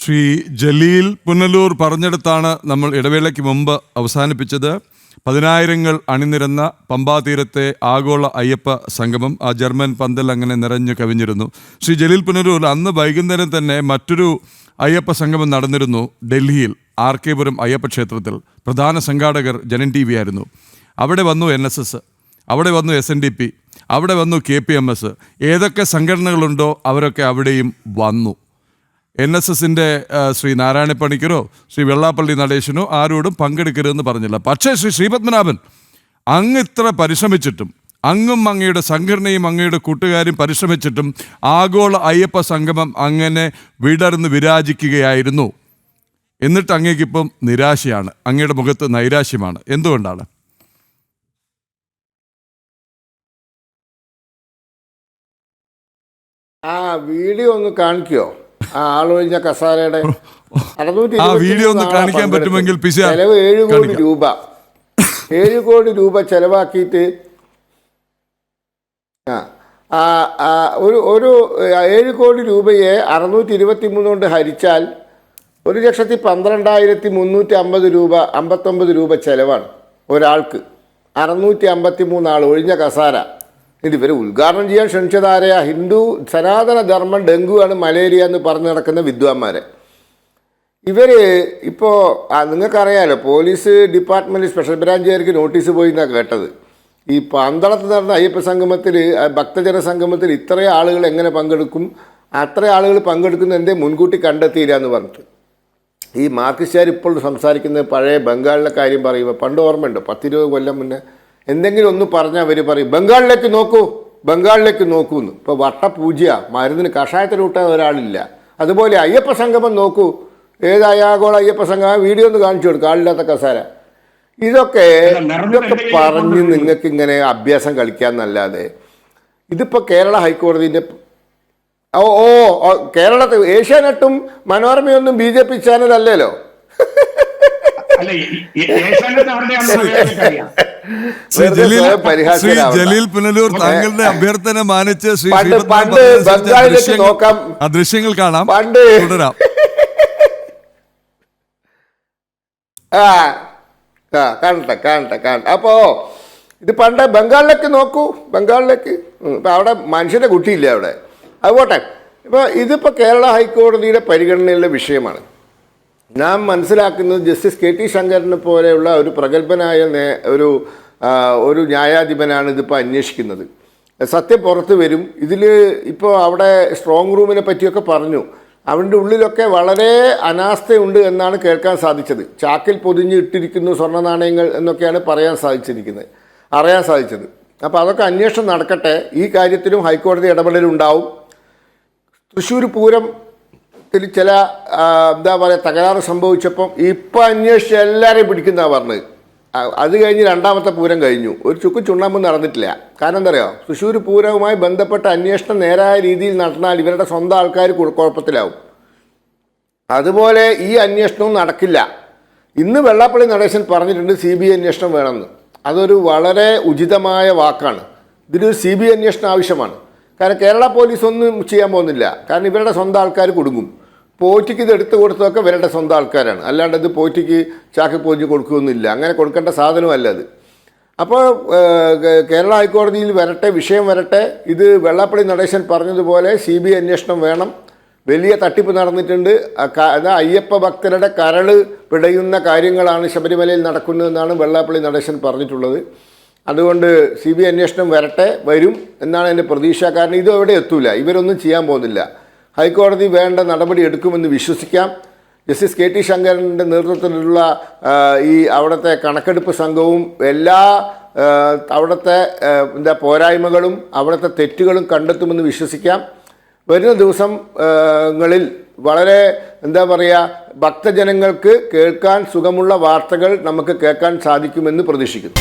ശ്രീ ജലീൽ പുനലൂർ പറഞ്ഞെടുത്താണ് നമ്മൾ ഇടവേളയ്ക്ക് മുമ്പ് അവസാനിപ്പിച്ചത്. 10,000 അണിനിരന്ന പമ്പാതീരത്തെ ആഗോള അയ്യപ്പ സംഗമം, ആ ജർമ്മൻ പന്തൽ അങ്ങനെ നിറഞ്ഞു കവിഞ്ഞിരുന്നു. ശ്രീ ജലീൽ പുനലൂർ, അന്ന് വൈകുന്നേരം തന്നെ മറ്റൊരു അയ്യപ്പ സംഗമം നടന്നിരുന്നു ഡൽഹിയിൽ, RK പുരം അയ്യപ്പ ക്ഷേത്രത്തിൽ. പ്രധാന സംഘാടകർ ജനൻ TV ആയിരുന്നു. അവിടെ വന്നു NSS, അവിടെ വന്നു SNDP, അവിടെ വന്നു KPMS. ഏതൊക്കെ സംഘടനകളുണ്ടോ അവരൊക്കെ അവിടെയും വന്നു. NSSൻ്റെ ശ്രീ നാരായണ പണിക്കരോ ശ്രീ വെള്ളാപ്പള്ളി നടേശനോ ആരോടും പങ്കെടുക്കരുതെന്ന് പറഞ്ഞില്ല. പക്ഷേ ശ്രീ ശ്രീപത്മനാഭൻ, അങ്ങ് ഇത്ര പരിശ്രമിച്ചിട്ടും, അങ്ങും അങ്ങയുടെ സംഘടനയും അങ്ങയുടെ കൂട്ടുകാരും പരിശ്രമിച്ചിട്ടും ആഗോള അയ്യപ്പ സംഗമം അങ്ങനെ വിടർന്ന് വിരാജിക്കുകയായിരുന്നു. എന്നിട്ട് അങ്ങേക്കിപ്പം നിരാശയാണ്, അങ്ങയുടെ മുഖത്ത് നൈരാശ്യമാണ്. എന്തുകൊണ്ടാണ്? ആ വീഡിയോ ഒന്ന് കാണിക്കോ? ആളൊഴിഞ്ഞ കസാരയുടെ വീഡിയോ ഒന്ന് കാണിക്കാൻ പറ്റുമെങ്കിൽ ചെലവ് 7 കോടി രൂപ 7 കോടി രൂപ ചെലവാക്കിയിട്ട് ഒരു 7 കോടി രൂപയെ 623 കൊണ്ട് ഹരിച്ചാൽ 1,12,350 രൂപ 59 രൂപ ചെലവാണ് ഒരാൾക്ക്. 653 ആൾ ഒഴിഞ്ഞ കസാര. ഇവർ ഉദ്ഘാടനം ചെയ്യാൻ ക്ഷണിച്ചതാരെയാ? ഹിന്ദു സനാതന ധർമ്മം ഡെങ്കുവാണ് മലേറിയ എന്ന് പറഞ്ഞു നടക്കുന്ന വിദ്വാന്മാരെ. ഇവർ ഇപ്പോൾ നിങ്ങൾക്കറിയാലോ, പോലീസ് ഡിപ്പാർട്ട്മെൻറ്റ് സ്പെഷ്യൽ ബ്രാഞ്ചുകാർക്ക് നോട്ടീസ് പോയി എന്നാണ് കേട്ടത്. ഈ പന്തളത്ത് നടന്ന അയ്യപ്പ സംഗമത്തിൽ, ഭക്തജന സംഗമത്തിൽ ഇത്രയും ആളുകൾ എങ്ങനെ പങ്കെടുക്കും, അത്ര ആളുകൾ പങ്കെടുക്കുന്നതിൻ്റെ മുൻകൂട്ടി കണ്ടെത്തിയില്ല എന്ന് പറഞ്ഞിട്ട് ഈ മാർക്സിസ്റ്റുകാർ ഇപ്പോൾ സംസാരിക്കുന്നത് പഴയ ബംഗാളിലെ കാര്യം പറയുമ്പോൾ, പണ്ട് ഓർമ്മയുണ്ടോ 10-20 കൊല്ലം മുന്നേ എന്തെങ്കിലും ഒന്ന് പറഞ്ഞാൽ അവർ പറയും ബംഗാളിലേക്ക് നോക്കൂ, ബംഗാളിലേക്ക് നോക്കൂ എന്ന്. ഇപ്പോൾ വട്ടപൂജ, മരുന്നിന് കഷായത്തിന് കൂട്ടാൻ ഒരാളില്ല. അതുപോലെ അയ്യപ്പ സംഗമം നോക്കൂ, ഏതായ ആഗോള അയ്യപ്പ സംഗമം വീഡിയോ ഒന്ന് കാണിച്ചു കൊടുക്കും, ആളില്ലാത്ത കസാര. ഇതൊക്കെ പറഞ്ഞ് നിങ്ങൾക്ക് ഇങ്ങനെ അഭ്യാസം കളിക്കാന്നല്ലാതെ, ഇതിപ്പോൾ കേരള ഹൈക്കോടതിൻ്റെ കേരളത്തിൽ ഏഷ്യാനെറ്റും മനോരമയൊന്നും BJP ചാനൽ അല്ലല്ലോ. ശ്രീ ജലീൽ പുനലൂർ, താങ്കളുടെ അഭ്യർത്ഥന മാനിച്ച് ശ്രീ ആ ദൃശ്യങ്ങൾ കാണാം, തുടരാം. കാണട്ടെ. അപ്പോ ഇത് പണ്ട് ബംഗാളിലേക്ക് നോക്കൂ, ബംഗാളിലേക്ക്. ഇപ്പം അവിടെ മനുഷ്യന്റെ കുട്ടിയില്ല അവിടെ. അതുപോട്ടെ. ഇപ്പോൾ ഇതിപ്പോൾ കേരള ഹൈക്കോടതിയുടെ പരിഗണനയുള്ള വിഷയമാണ്. നാം മനസ്സിലാക്കുന്നത് ജസ്റ്റിസ് KT ശങ്കരനെ പോലെയുള്ള ഒരു പ്രഗത്ഭനായ ഒരു ന്യായാധിപനാണ് ഇതിപ്പോൾ അന്വേഷിക്കുന്നത്. സത്യം പുറത്ത് വരും. ഇതിൽ ഇപ്പോൾ അവിടെ സ്ട്രോങ് റൂമിനെ പറ്റിയൊക്കെ പറഞ്ഞു. അവൻ്റെ ഉള്ളിലൊക്കെ വളരെ അനാസ്ഥയുണ്ട് എന്നാണ് കേൾക്കാൻ സാധിച്ചത്. ചാക്കിൽ പൊതിഞ്ഞ് ഇട്ടിരിക്കുന്നു സ്വർണ്ണ നാണയങ്ങൾ എന്നൊക്കെയാണ് അറിയാൻ സാധിച്ചത്. അപ്പോൾ അതൊക്കെ അന്വേഷണം നടക്കട്ടെ. ഈ കാര്യത്തിലും ഹൈക്കോടതി ഇടപെടലുണ്ടാവും. തൃശ്ശൂർ പൂരത്തിൽ ചില എന്താ പറയുക തകരാറ് സംഭവിച്ചപ്പം ഇപ്പം അന്വേഷിച്ച് എല്ലാവരെയും പിടിക്കുന്നതാണ് പറഞ്ഞത്. അത് കഴിഞ്ഞ് രണ്ടാമത്തെ പൂരം കഴിഞ്ഞു, ഒരു ചുക്ക് ചുണ്ണാമ്പ് നടന്നിട്ടില്ല. കാരണം എന്താ പറയുക, തൃശ്ശൂർ പൂരവുമായി ബന്ധപ്പെട്ട അന്വേഷണം നേരായ രീതിയിൽ നടന്നാൽ ഇവരുടെ സ്വന്തം ആൾക്കാർ കുഴപ്പത്തിലാവും. അതുപോലെ ഈ അന്വേഷണവും നടക്കില്ല. ഇന്ന് വെള്ളാപ്പള്ളി നടേശൻ പറഞ്ഞിട്ടുണ്ട് CBI അന്വേഷണം വേണമെന്ന്. അതൊരു വളരെ ഉചിതമായ വാക്കാണ്. ഇതിലൊരു CBI അന്വേഷണം ആവശ്യമാണ്. കാരണം കേരള പോലീസ് ഒന്നും ചെയ്യാൻ പോകുന്നില്ല. കാരണം ഇവരുടെ സ്വന്തം ആൾക്കാർ കുടുങ്ങും. പോറ്റിക്ക് ഇത് എടുത്തു കൊടുത്തതൊക്കെ ഇവരുടെ സ്വന്തം ആൾക്കാരാണ്. അല്ലാണ്ട് ഇത് പോറ്റിക്ക് ചാക്കി പോറ്റി കൊടുക്കുകയൊന്നുമില്ല. അങ്ങനെ കൊടുക്കേണ്ട സാധനമല്ല അത്. അപ്പോൾ കേരള ഹൈക്കോടതിയിൽ വരട്ടെ, വിഷയം വരട്ടെ. ഇത് വെള്ളാപ്പള്ളി നടേശൻ പറഞ്ഞതുപോലെ CBI അന്വേഷണം വേണം. വലിയ തട്ടിപ്പ് നടന്നിട്ടുണ്ട്. അയ്യപ്പ ഭക്തരുടെ കരള് പിടയുന്ന കാര്യങ്ങളാണ് ശബരിമലയിൽ നടക്കുന്നതെന്നാണ് വെള്ളാപ്പള്ളി നടേശൻ പറഞ്ഞിട്ടുള്ളത്. അതുകൊണ്ട് CBI അന്വേഷണം വരും എന്നാണ് എൻ്റെ പ്രതീക്ഷ. കാരണം ഇത് എവിടെ എത്തൂല, ഇവരൊന്നും ചെയ്യാൻ പോകുന്നില്ല. ഹൈക്കോടതി വേണ്ട നടപടി എടുക്കുമെന്ന് വിശ്വസിക്കാം. ജസ്റ്റിസ് KT ശങ്കരൻ്റെ നേതൃത്വത്തിലുള്ള ഈ അവിടുത്തെ കണക്കെടുപ്പ് സംഘവും എല്ലാ അവിടുത്തെ പോരായ്മകളും അവിടുത്തെ തെറ്റുകളും കണ്ടെത്തുമെന്ന് വിശ്വസിക്കാം. വരുന്ന ദിവസങ്ങളിൽ വളരെ ഭക്തജനങ്ങൾക്ക് കേൾക്കാൻ സുഖമുള്ള വാർത്തകൾ നമുക്ക് കേൾക്കാൻ സാധിക്കുമെന്ന് പ്രതീക്ഷിക്കുന്നു.